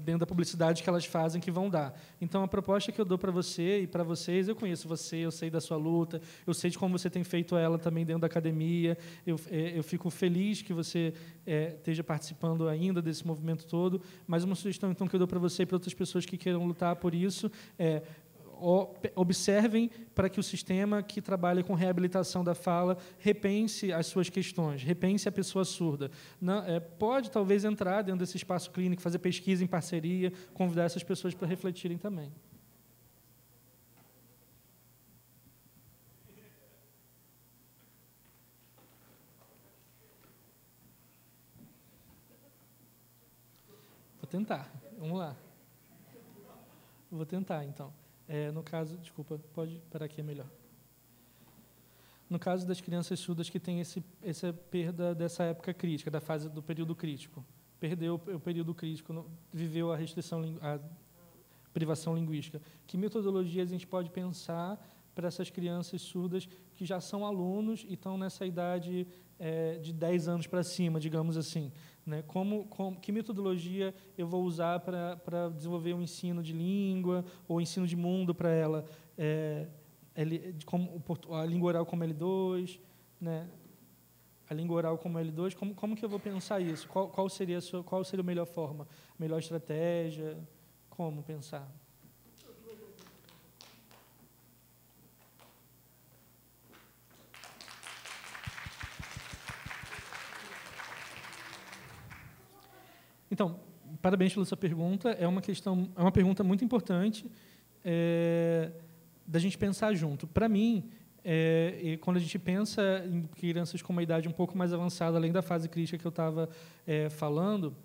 [SPEAKER 1] dentro da publicidade que elas fazem que vão dar. Então, a proposta que eu dou para você e para vocês, eu conheço você, eu sei da sua luta, eu sei de como você tem feito ela também dentro da academia, eu fico feliz que você esteja participando ainda desse movimento todo, mas uma sugestão então que eu dou para você e para outras pessoas que queiram lutar por isso é: observem para que o sistema que trabalha com reabilitação da fala repense as suas questões, repense a pessoa surda. Não, pode talvez entrar dentro desse espaço clínico, fazer pesquisa em parceria, convidar essas pessoas para refletirem também. Vou tentar. Vamos lá. Vou tentar, então. No caso, desculpa, pode parar aqui, é melhor. No caso das crianças surdas que têm essa perda dessa época crítica, da fase do período crítico, perdeu o período crítico, viveu a privação linguística. Que metodologias a gente pode pensar para essas crianças surdas que já são alunos e estão nessa idade de 10 anos para cima, digamos assim? Né? Que metodologia eu vou usar para desenvolver um ensino de língua ou ensino de mundo para ela? A língua oral como L2, né? A língua oral como L2, como que eu vou pensar isso? Qual seria a melhor forma, a melhor estratégia? Como pensar? Então, parabéns pela sua pergunta. É uma pergunta muito importante da gente pensar junto. Para mim, quando a gente pensa em crianças com uma idade um pouco mais avançada, além da fase crítica que eu estava falando,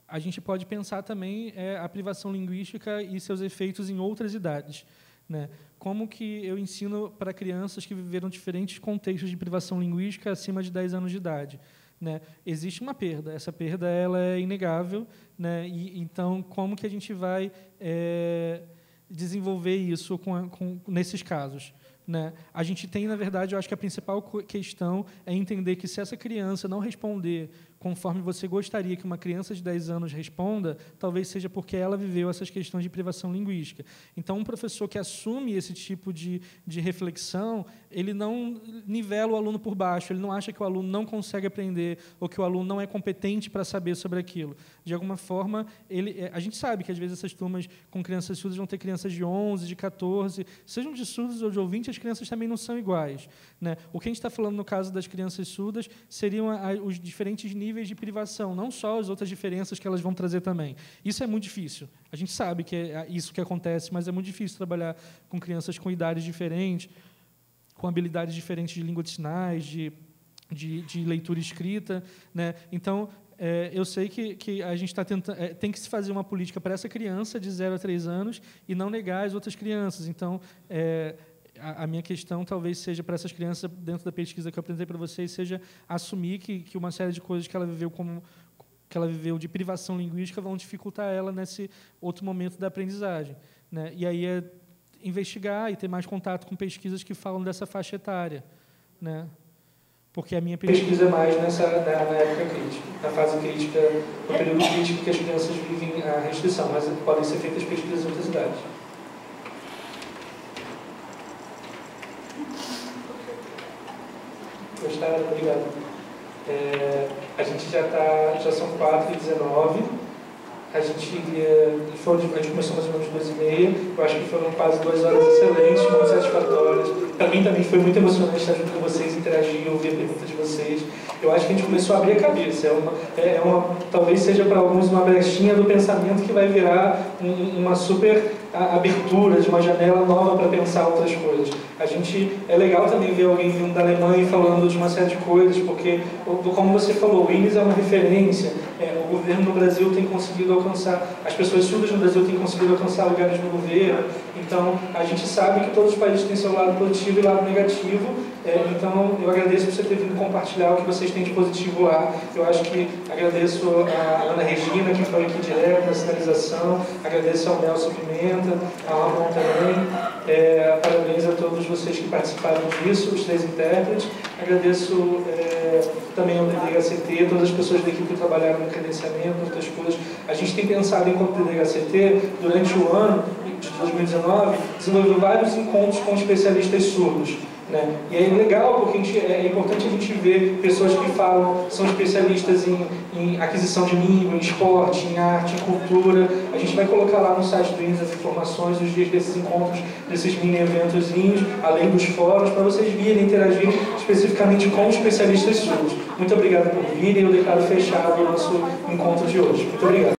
[SPEAKER 1] a gente pode pensar também a privação linguística e seus efeitos em outras idades. Né? Como que eu ensino para crianças que viveram diferentes contextos de privação linguística acima de 10 anos de idade? Né? Existe uma perda, essa perda ela é inegável, né? Então, como que a gente vai desenvolver isso nesses casos? Né? A gente tem, na verdade, eu acho que a principal questão é entender que se essa criança não responder conforme você gostaria que uma criança de 10 anos responda, talvez seja porque ela viveu essas questões de privação linguística. Então, um professor que assume esse tipo de reflexão, ele não nivela o aluno por baixo, ele não acha que o aluno não consegue aprender ou que o aluno não é competente para saber sobre aquilo. De alguma forma, a gente sabe que, às vezes, essas turmas com crianças surdas vão ter crianças de 11, de 14, sejam de surdos ou de ouvintes, as crianças também não são iguais. Né? O que a gente está falando no caso das crianças surdas seriam os diferentes níveis de privação, não só as outras diferenças que elas vão trazer também. Isso é muito difícil. A gente sabe que é isso que acontece, mas é muito difícil trabalhar com crianças com idades diferentes, com habilidades diferentes de língua de sinais, de leitura e escrita. Né? Então, eu sei que a gente está tentando, tem que se fazer uma política para essa criança de 0 a 3 anos e não negar as outras crianças. Então, a minha questão talvez seja para essas crianças, dentro da pesquisa que eu apresentei para vocês, seja assumir que uma série de coisas que ela viveu de privação linguística vão dificultar ela nesse outro momento da aprendizagem. Né? E aí investigar e ter mais contato com pesquisas que falam dessa faixa etária. Né? Porque a minha pesquisa é mais na época crítica, na fase crítica, no período crítico que as crianças vivem a restrição, mas podem ser feitas pesquisas em outras idades. Gostaram? Obrigado. A gente já são 4h19. A gente iria a gente começou mais ou menos 2h30, eu acho que foram quase 2 horas excelentes, muito satisfatórias. Para mim também foi muito emocionante estar junto com vocês, interagir, ouvir a pergunta de vocês. Eu acho que a gente começou a abrir a cabeça, talvez seja para alguns uma brechinha do pensamento que vai virar uma super abertura de uma janela nova para pensar outras coisas. É legal também ver alguém vindo da Alemanha falando de uma série de coisas, porque, como você falou, o INES é uma referência, o governo no Brasil tem conseguido alcançar, as pessoas surdas no Brasil têm conseguido alcançar lugares no governo, então a gente sabe que todos os países têm seu lado positivo e lado negativo, então eu agradeço por você ter vindo compartilhar o que vocês têm de positivo lá. Eu acho que agradeço a Ana Regina, que foi aqui direto na sinalização, agradeço ao Nelson Pimenta, ao Ramon também, parabéns a todos vocês que participaram disso, os 3 intérpretes, agradeço também ao DDHCT, todas as pessoas da equipe que trabalharam no credenciamento, outras coisas. A gente tem pensado, enquanto DDHCT, durante o ano de 2019, desenvolveu vários encontros com especialistas surdos. Né? E é legal, porque é importante a gente ver pessoas que são especialistas em aquisição de língua, em esporte, em arte, em cultura. A gente vai colocar lá no site do INES as informações dos dias desses encontros, desses mini-eventozinhos, além dos fóruns, para vocês virem interagir especificamente com especialistas surdos. Muito obrigado por virem, eu declaro fechado o nosso encontro de hoje. Muito obrigado.